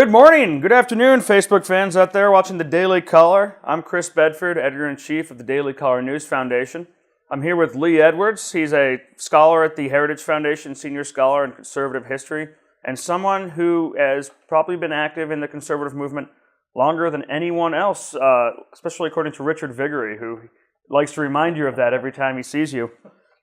Good morning, good afternoon, Facebook fans out there watching the Daily Caller. I'm Chris Bedford, Editor-in-Chief of the Daily Caller News Foundation. I'm here with Lee Edwards. He's a scholar at the Heritage Foundation, senior scholar in conservative history, and someone who has probably been active in the conservative movement longer than anyone else, especially according to Richard Viguerie, who likes to remind you of that every time he sees you.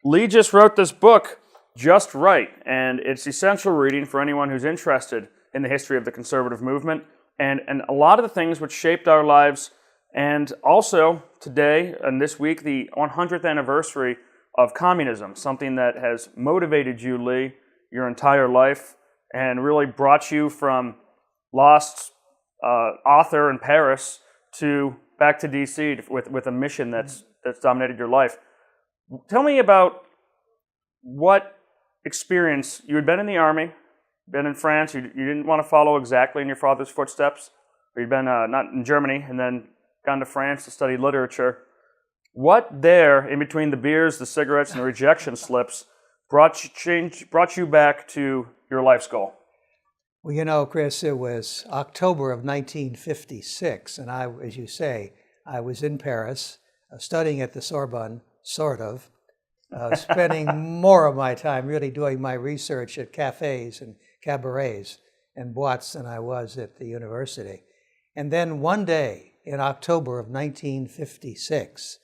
Lee just wrote this book, Just Right, and it's essential reading for anyone who's interested in the history of the conservative movement and a lot of the things which shaped our lives. And also today and this week, the 100th anniversary of communism, something that has motivated you, Lee, your entire life and really brought you from lost author in Paris to back to DC with a mission that's dominated your life. Tell me about what experience you had been in the army, been in France. You didn't want to follow exactly in your father's footsteps. You'd been not in Germany and then gone to France to study literature. What there, in between the beers, the cigarettes, and the rejection slips, brought you back to your life's goal? Well, you know, Chris, it was October of 1956, and as you say, I was in Paris, studying at the Sorbonne, sort of, spending more of my time really doing my research at cafes and cabarets and boîtes than I was at the university. And then one day in October of 1956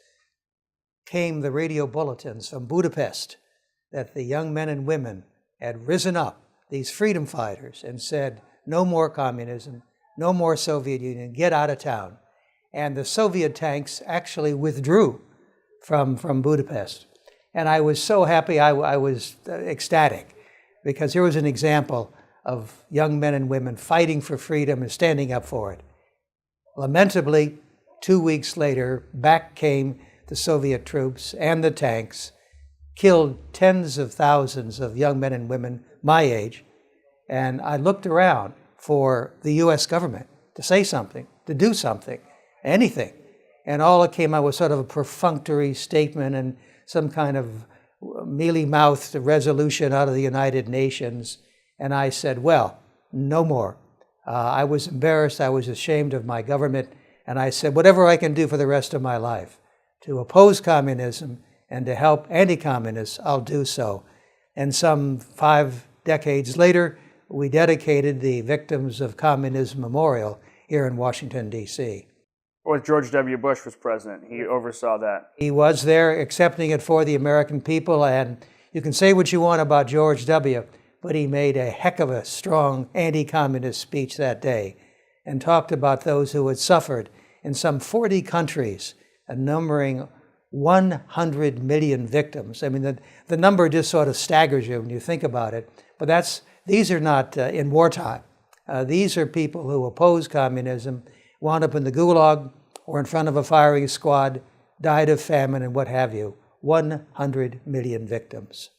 came the radio bulletins from Budapest that the young men and women had risen up, these freedom fighters, and said, no more communism, no more Soviet Union, get out of town. And the Soviet tanks actually withdrew from Budapest. And I was so happy, I was ecstatic, because here was an example of young men and women fighting for freedom and standing up for it. Lamentably, 2 weeks later, back came the Soviet troops and the tanks, killed tens of thousands of young men and women my age, and I looked around for the U.S. government to say something, to do something, anything. And all that came out was sort of a perfunctory statement and some kind of mealy-mouthed resolution out of the United Nations. And I said, well, no more. I was embarrassed, I was ashamed of my government, and I said, whatever I can do for the rest of my life to oppose communism and to help anti-communists, I'll do so. And some 5 decades later, we dedicated the Victims of Communism Memorial here in Washington, D.C. Well, George W. Bush was president. He oversaw that. He was there accepting it for the American people, and you can say what you want about George W., but he made a heck of a strong anti-communist speech that day and talked about those who had suffered in some 40 countries, numbering 100 million victims. I mean, the number just sort of staggers you when you think about it, but these are not in wartime. These are people who oppose communism, wound up in the gulag or in front of a firing squad, died of famine and what have you. 100 million victims.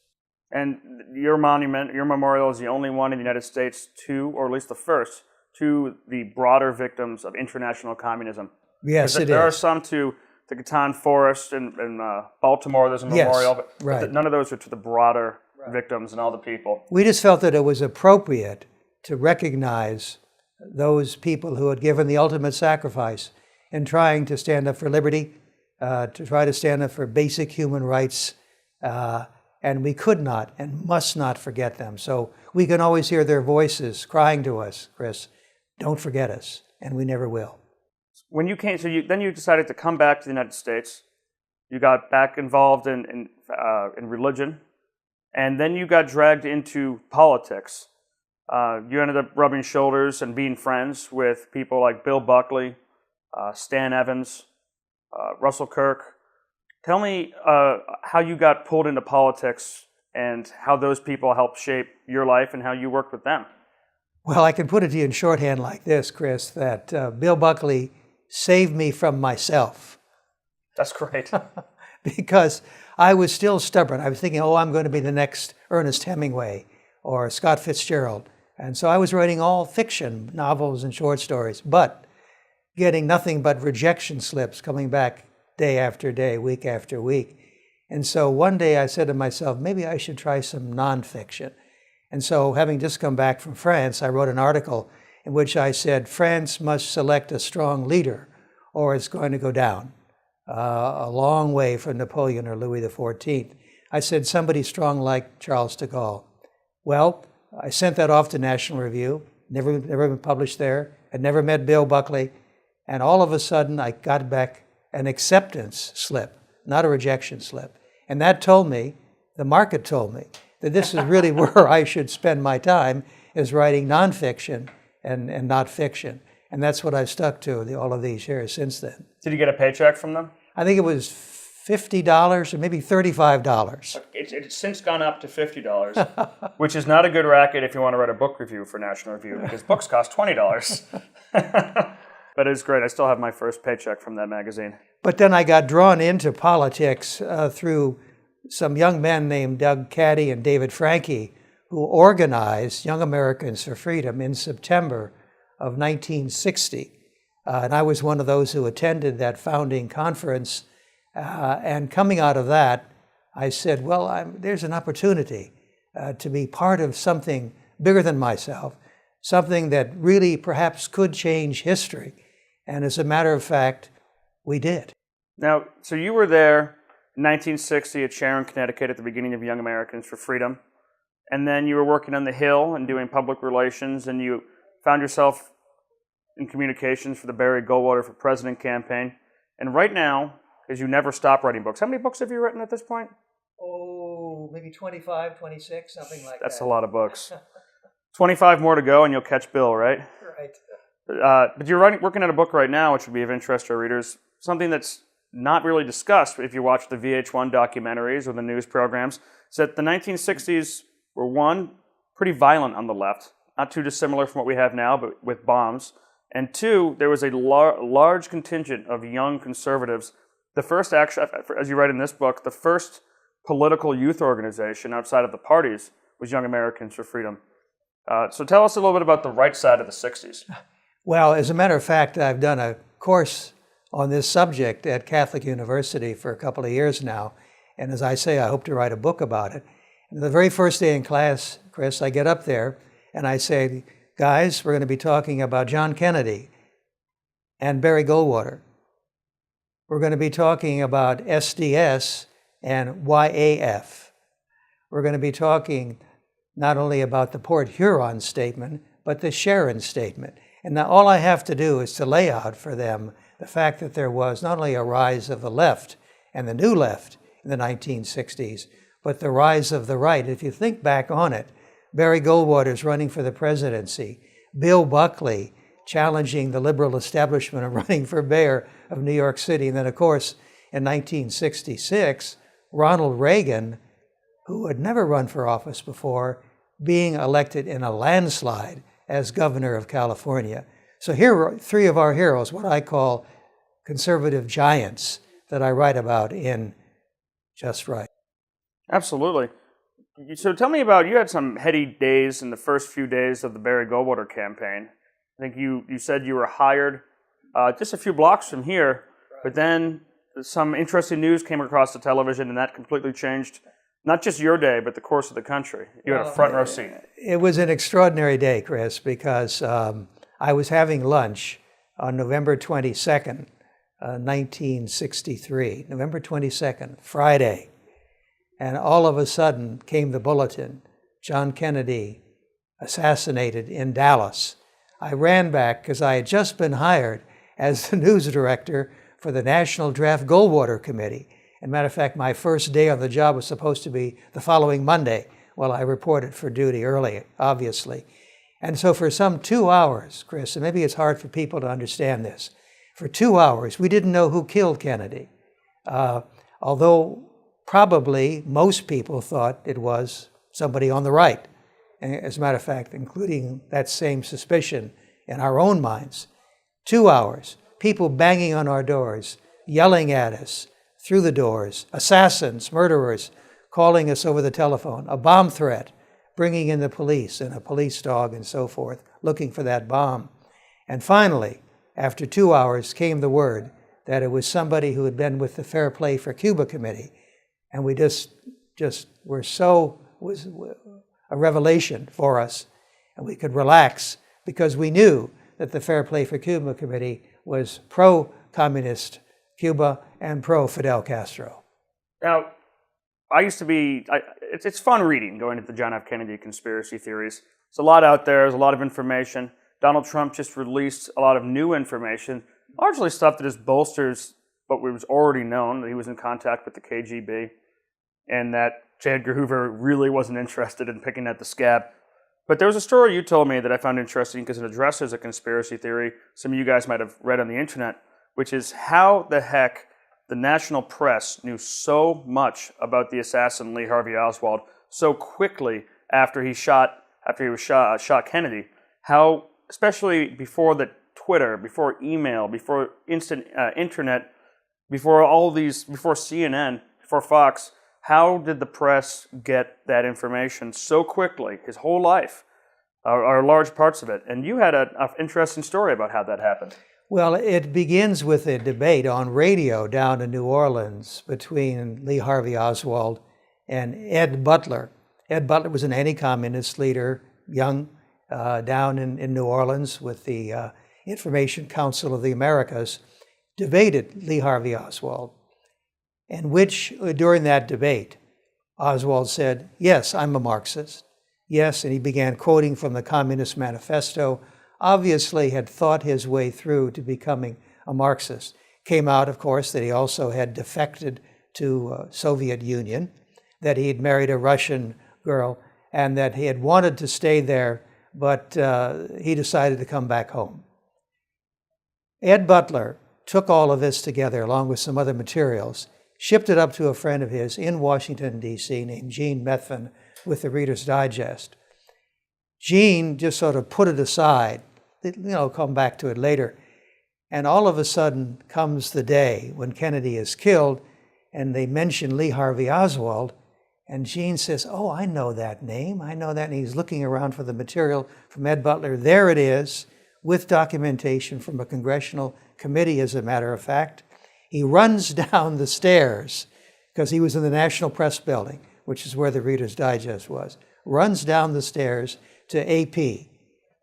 And your monument, your memorial is the only one in the United States to, or at least the first, to the broader victims of international communism. Yes, it is. There are some to the Catan Forest in Baltimore, there's a memorial, yes, but right. None of those are to the broader victims and all the people. We just felt that it was appropriate to recognize those people who had given the ultimate sacrifice in trying to stand up for liberty, to try to stand up for basic human rights, and we could not and must not forget them. So we can always hear their voices crying to us, Chris, don't forget us, and we never will. When you came, then you decided to come back to the United States. You got back involved in religion, and then you got dragged into politics. You ended up rubbing shoulders and being friends with people like Bill Buckley, Stan Evans, Russell Kirk. Tell me how you got pulled into politics and how those people helped shape your life and how you worked with them. Well, I can put it to you in shorthand like this, Chris, that Bill Buckley saved me from myself. That's great. Because I was still stubborn. I was thinking, I'm going to be the next Ernest Hemingway or Scott Fitzgerald. And so I was writing all fiction, novels and short stories, but getting nothing but rejection slips coming back day after day, week after week. And so one day I said to myself, maybe I should try some nonfiction. And so having just come back from France, I wrote an article in which I said, France must select a strong leader or it's going to go down a long way from Napoleon or Louis XIV. I said, somebody strong like Charles de Gaulle. Well, I sent that off to National Review, never been published there. I'd never met Bill Buckley. And all of a sudden, I got back an acceptance slip, not a rejection slip. And that told me, the market told me, that this is really where I should spend my time, is writing nonfiction and not fiction. And that's what I've stuck to all of these years since then. Did you get a paycheck from them? I think it was $50 or maybe $35. It's since gone up to $50, which is not a good racket if you want to write a book review for National Review, because books cost $20. But it's great. I still have my first paycheck from that magazine. But then I got drawn into politics through some young men named Doug Caddy and David Franke, who organized Young Americans for Freedom in September of 1960. And I was one of those who attended that founding conference. And coming out of that, I said, well, there's an opportunity to be part of something bigger than myself, something that really perhaps could change history. And as a matter of fact, we did. Now, so you were there in 1960 at Sharon, Connecticut at the beginning of Young Americans for Freedom. And then you were working on the Hill and doing public relations, and you found yourself in communications for the Barry Goldwater for President campaign. And right now, because you never stop writing books. How many books have you written at this point? Oh, maybe 25, 26, something like that. That's a lot of books. 25 more to go and you'll catch Bill, right? Right. But you're working on a book right now, which would be of interest to our readers, something that's not really discussed if you watch the VH1 documentaries or the news programs, is that the 1960s were, one, pretty violent on the left, not too dissimilar from what we have now, but with bombs. And two, there was a large contingent of young conservatives. The first, actually, as you write in this book, the first political youth organization outside of the parties was Young Americans for Freedom. So tell us a little bit about the right side of the 60s. Well, as a matter of fact, I've done a course on this subject at Catholic University for a couple of years now. And as I say, I hope to write a book about it. And the very first day in class, Chris, I get up there and I say, guys, we're going to be talking about John Kennedy and Barry Goldwater. We're going to be talking about SDS and YAF. We're going to be talking not only about the Port Huron statement, but the Sharon statement. And now all I have to do is to lay out for them the fact that there was not only a rise of the left and the new left in the 1960s, but the rise of the right. If you think back on it, Barry Goldwater's running for the presidency, Bill Buckley challenging the liberal establishment and running for mayor of New York City. And then, of course, in 1966, Ronald Reagan, who had never run for office before, being elected in a landslide as governor of California. So here are three of our heroes, what I call conservative giants, that I write about in Just Right. Absolutely. So tell me about, you had some heady days in the first few days of the Barry Goldwater campaign. I think you said you were hired just a few blocks from here, but then some interesting news came across the television and that completely changed not just your day, but the course of the country. You had a front row seat. It was an extraordinary day, Chris, because I was having lunch on November 22nd, 1963, November 22nd, Friday. And all of a sudden came the bulletin, John Kennedy assassinated in Dallas. I ran back because I had just been hired as the news director for the National Draft Goldwater Committee. As a matter of fact, my first day on the job was supposed to be the following Monday. Well, I reported for duty early, obviously. And so for some 2 hours, Chris, and maybe it's hard for people to understand this, for 2 hours, we didn't know who killed Kennedy. Although probably most people thought it was somebody on the right. And as a matter of fact, including that same suspicion in our own minds. 2 hours, people banging on our doors, yelling at us through the doors, assassins, murderers, calling us over the telephone, a bomb threat, bringing in the police and a police dog and so forth, looking for that bomb. And finally, after 2 hours, came the word that it was somebody who had been with the Fair Play for Cuba Committee. And we just were so, was a revelation for us. And we could relax because we knew that the Fair Play for Cuba Committee was pro-communist Cuba and pro-Fidel Castro. Now, I used to be, it's fun reading, going into the John F. Kennedy conspiracy theories. There's a lot out there, there's a lot of information. Donald Trump just released a lot of new information, largely stuff that just bolsters what was already known, that he was in contact with the KGB, and that J. Edgar Hoover really wasn't interested in picking at the scab. But there was a story you told me that I found interesting because it addresses a conspiracy theory some of you guys might have read on the internet, which is how the heck the national press knew so much about the assassin Lee Harvey Oswald so quickly after he shot Kennedy. How, especially before the Twitter, before email, before instant internet, before CNN, before Fox, how did the press get that information so quickly, his whole life, or large parts of it? And you had an interesting story about how that happened. Well, it begins with a debate on radio down in New Orleans between Lee Harvey Oswald and Ed Butler. Ed Butler was an anti-communist leader, young, down in New Orleans with the Information Council of the Americas, debated Lee Harvey Oswald, in which, during that debate, Oswald said, "Yes, I'm a Marxist. Yes," and he began quoting from the Communist Manifesto, obviously had thought his way through to becoming a Marxist. Came out, of course, that he also had defected to Soviet Union, that he had married a Russian girl, and that he had wanted to stay there, but he decided to come back home. Ed Butler took all of this together along with some other materials, shipped it up to a friend of his in Washington, D.C., named Gene Methvin with the Reader's Digest. Gene just sort of put it aside, come back to it later. And all of a sudden comes the day when Kennedy is killed, and they mention Lee Harvey Oswald, and Gene says, "Oh, I know that name, I know that." And he's looking around for the material from Ed Butler. There it is, with documentation from a congressional committee, as a matter of fact. He runs down the stairs, because he was in the National Press Building, which is where the Reader's Digest was, runs down the stairs to AP,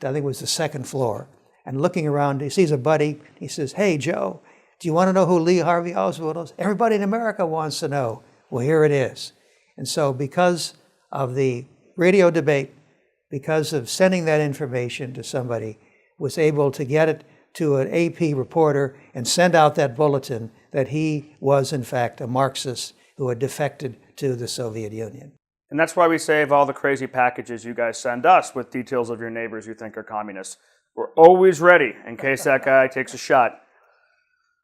I think it was the second floor, and looking around, he sees a buddy, he says, "Hey, Joe, do you want to know who Lee Harvey Oswald is? Everybody in America wants to know." Well, here it is. And so because of the radio debate, because of sending that information to somebody, was able to get it to an AP reporter and send out that bulletin that he was, in fact, a Marxist who had defected to the Soviet Union. And that's why we save all the crazy packages you guys send us with details of your neighbors you think are communists. We're always ready in case that guy takes a shot.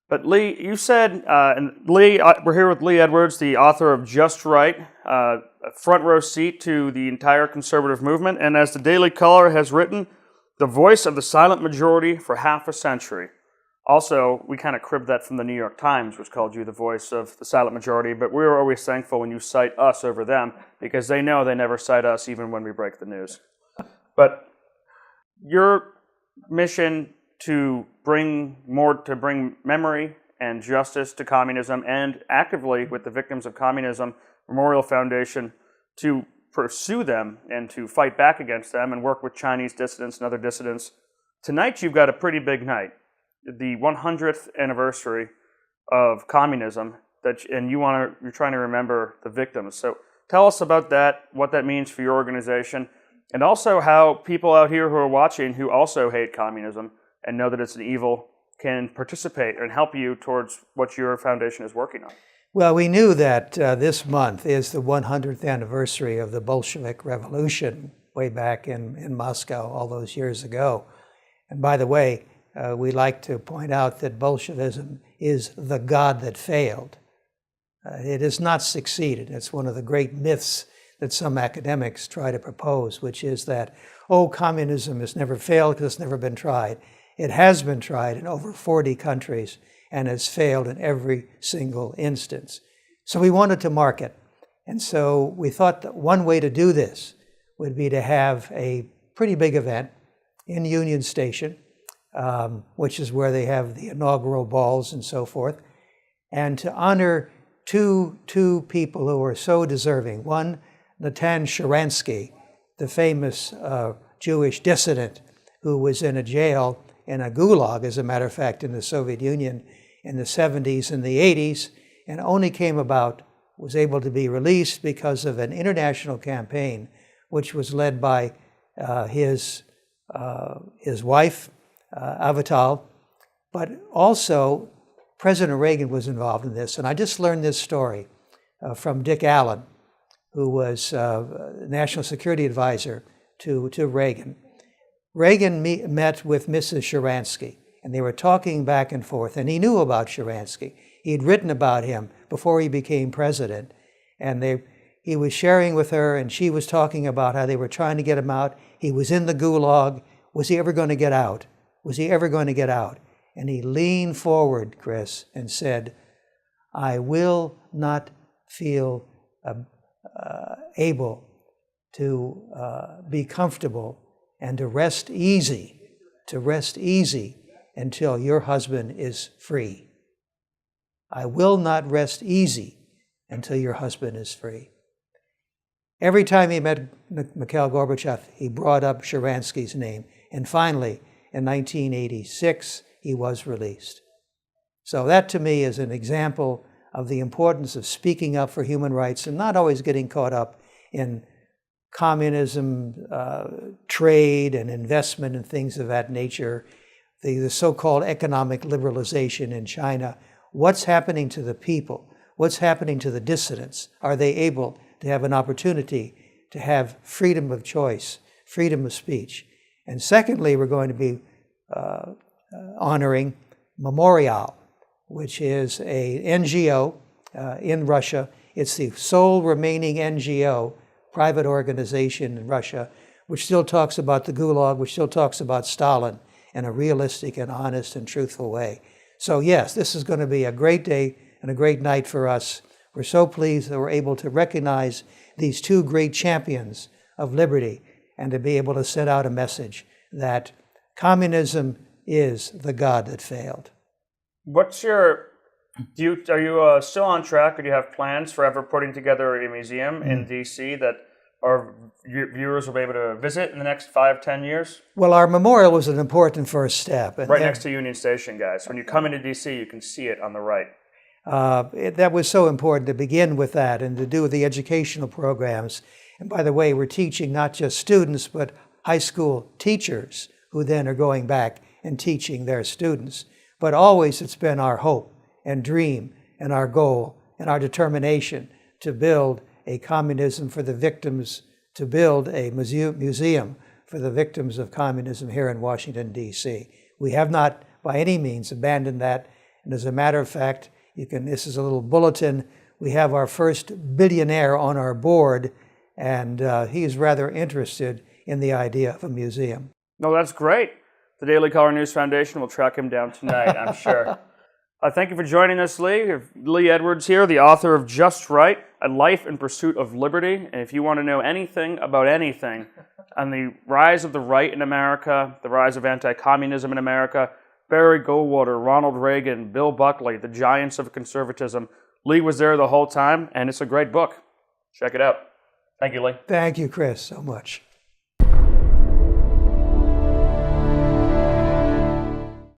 But Lee, you said, we're here with Lee Edwards, the author of Just Right, a front row seat to the entire conservative movement, and as the Daily Caller has written, the voice of the silent majority for half a century. Also, we kind of cribbed that from the New York Times, which called you the voice of the silent majority, but we were always thankful when you cite us over them, because they know they never cite us even when we break the news. But your mission to bring memory and justice to communism, and actively with the Victims of Communism Memorial Foundation to pursue them and to fight back against them and work with Chinese dissidents and other dissidents. Tonight you've got a pretty big night, the 100th anniversary of communism, and you're trying to remember the victims. So tell us about that, what that means for your organization, and also how people out here who are watching who also hate communism and know that it's an evil can participate and help you towards what your foundation is working on. Well, we knew that this month is the 100th anniversary of the Bolshevik Revolution way back in Moscow all those years ago. And by the way, we like to point out that Bolshevism is the god that failed. It has not succeeded. It's one of the great myths that some academics try to propose, which is that, communism has never failed because it's never been tried. It has been tried in over 40 countries and has failed in every single instance. So we wanted to mark it. And so we thought that one way to do this would be to have a pretty big event in Union Station, which is where they have the inaugural balls and so forth, and to honor two people who are so deserving. One, Natan Sharansky, the famous Jewish dissident who was in a jail, in a gulag, as a matter of fact, in the Soviet Union in the 70s and the 80s, and only was able to be released because of an international campaign, which was led by his wife, Avital, but also President Reagan was involved in this. And I just learned this story from Dick Allen, who was National Security Advisor to Reagan. Reagan met with Mrs. Sharansky, and they were talking back and forth, and he knew about Sharansky. He had written about him before he became president, and he was sharing with her, and she was talking about how they were trying to get him out. He was in the gulag. Was he ever going to get out? Was he ever going to get out? And he leaned forward, Chris, and said, I will not feel able to be comfortable and to rest easy until your husband is free. I will not rest easy until your husband is free. Every time he met Mikhail Gorbachev, he brought up Sharansky's name. And finally, in 1986, he was released. So that, to me, is an example of the importance of speaking up for human rights and not always getting caught up in communism, trade and investment and things of that nature, the so-called economic liberalization in China. What's happening to the people? What's happening to the dissidents? Are they able to have an opportunity to have freedom of choice, freedom of speech? And secondly, we're going to be honoring Memorial, which is a NGO in Russia. It's the sole remaining NGO, private organization in Russia, which still talks about the Gulag, which still talks about Stalin in a realistic and honest and truthful way. So yes, this is going to be a great day and a great night for us. We're so pleased that we're able to recognize these two great champions of liberty and to be able to send out a message that communism is the god that failed. Are you still on track, or do you have plans for ever putting together a museum in D.C. that our viewers will be able to visit in the next 5-10 years? Well, our memorial was an important first step. Right next to Union Station, guys. When you come into D.C., you can see it on the right. That was so important to begin with that and to do with the educational programs. And by the way, we're teaching not just students, but high school teachers who then are going back and teaching their students. But always it's been our hope and dream and our goal and our determination to build a communism for the victims, to build a museum for the victims of communism here in Washington, D.C. We have not by any means abandoned that. And as a matter of fact, this is a little bulletin. We have our first billionaire on our board, and he is rather interested in the idea of a museum. No, that's great. The Daily Caller News Foundation will track him down tonight, I'm sure. Thank you for joining us, Lee. Lee Edwards here, the author of Just Right, A Life in Pursuit of Liberty. And if you want to know anything about anything on the rise of the right in America, the rise of anti-communism in America, Barry Goldwater, Ronald Reagan, Bill Buckley, the giants of conservatism, Lee was there the whole time, and it's a great book. Check it out. Thank you, Lee. Thank you, Chris, so much.